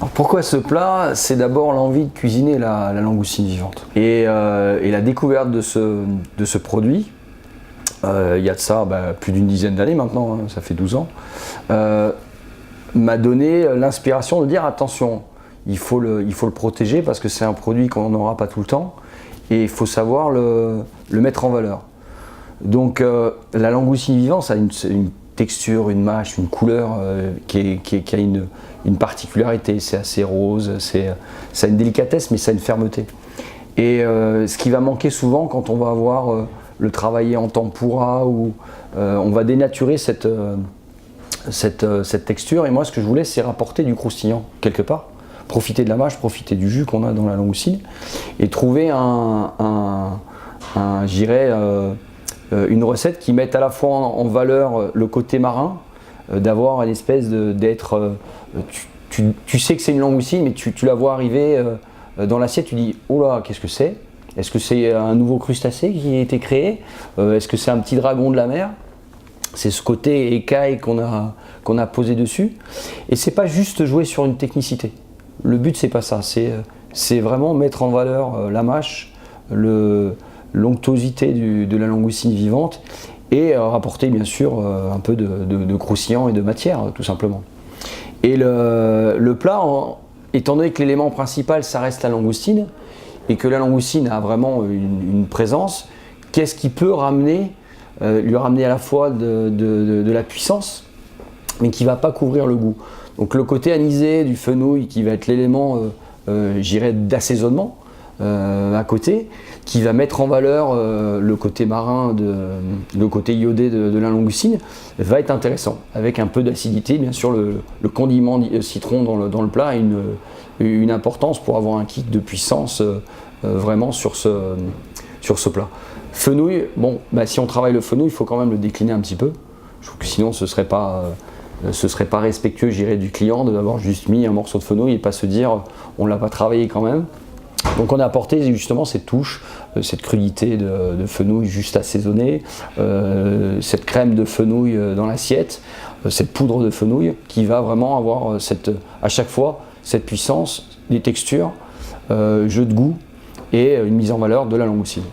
Alors pourquoi ce plat? C'est d'abord l'envie de cuisiner la langoustine vivante. Et la découverte de ce produit, il y a de ça plus d'une dizaine d'années maintenant, hein, ça fait 12 ans, m'a donné l'inspiration de dire attention, il faut le protéger parce que c'est un produit qu'on n'aura pas tout le temps et il faut savoir le mettre en valeur. Donc la langoustine vivante, ça a une texture, une mâche, une couleur qui a une particularité. C'est assez rose, ça a une délicatesse mais ça a une fermeté. Et ce qui va manquer souvent quand on va avoir le travailler en tempura ou on va dénaturer cette texture. Et moi ce que je voulais c'est rapporter du croustillant quelque part, profiter de la mâche, profiter du jus qu'on a dans la langoustine et trouver une recette qui mette à la fois en valeur le côté marin, d'avoir une espèce d'être... Tu sais que c'est une langoustine, mais tu la vois arriver dans l'assiette, tu dis « Oh là, qu'est-ce que c'est? Est-ce que c'est un nouveau crustacé qui a été créé? Est-ce que c'est un petit dragon de la mer ?» C'est ce côté écaille qu'on a posé dessus. Et c'est pas juste jouer sur une technicité. Le but, c'est pas ça. C'est vraiment mettre en valeur la mâche, l'onctuosité de la langoustine vivante et rapporter bien sûr un peu de croustillant et de matière tout simplement. Et le plat, étant donné que l'élément principal ça reste la langoustine et que la langoustine a vraiment une présence, qu'est-ce qui peut lui ramener à la fois de la puissance mais qui ne va pas couvrir le goût. Donc le côté anisé du fenouil qui va être l'élément d'assaisonnement à côté, qui va mettre en valeur le côté marin, le côté iodé de la langoustine, va être intéressant, avec un peu d'acidité. Bien sûr, le condiment citron dans le plat a une importance pour avoir un kick de puissance vraiment sur ce plat. Fenouil, bon, si on travaille le fenouil, il faut quand même le décliner un petit peu. Je trouve que sinon ce serait pas respectueux, du client d'avoir juste mis un morceau de fenouil et pas se dire on l'a pas travaillé quand même. Donc on a apporté justement cette touche, cette crudité de fenouil juste assaisonnée, cette crème de fenouil dans l'assiette, cette poudre de fenouil qui va vraiment avoir à chaque fois cette puissance, des textures, jeu de goût et une mise en valeur de la langoustine.